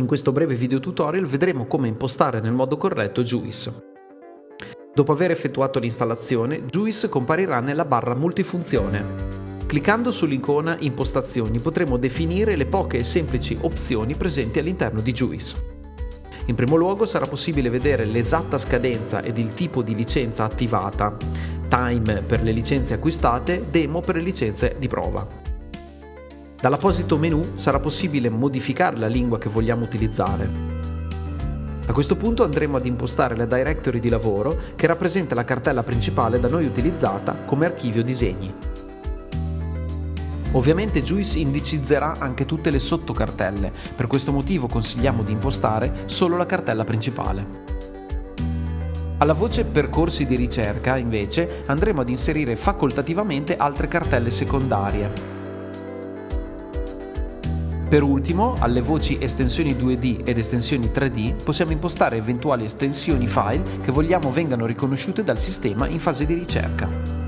questo breve video tutorial vedremo come impostare nel modo corretto Juice. Dopo aver effettuato l'installazione, Juice comparirà nella barra multifunzione. Cliccando sull'icona Impostazioni potremo definire le poche e semplici opzioni presenti all'interno di Juice. In primo luogo sarà possibile vedere l'esatta scadenza ed il tipo di licenza attivata, time per le licenze acquistate, demo per le licenze di prova. Dall'apposito menu sarà possibile modificare la lingua che vogliamo utilizzare. A questo punto andremo ad impostare la directory di lavoro che rappresenta la cartella principale da noi utilizzata come archivio disegni. Ovviamente Juice indicizzerà anche tutte le sottocartelle, per questo motivo consigliamo di impostare solo la cartella principale. Alla voce Percorsi di ricerca, invece, andremo ad inserire facoltativamente altre cartelle secondarie. Per ultimo, alle voci estensioni 2D ed estensioni 3D possiamo impostare eventuali estensioni file che vogliamo vengano riconosciute dal sistema in fase di ricerca.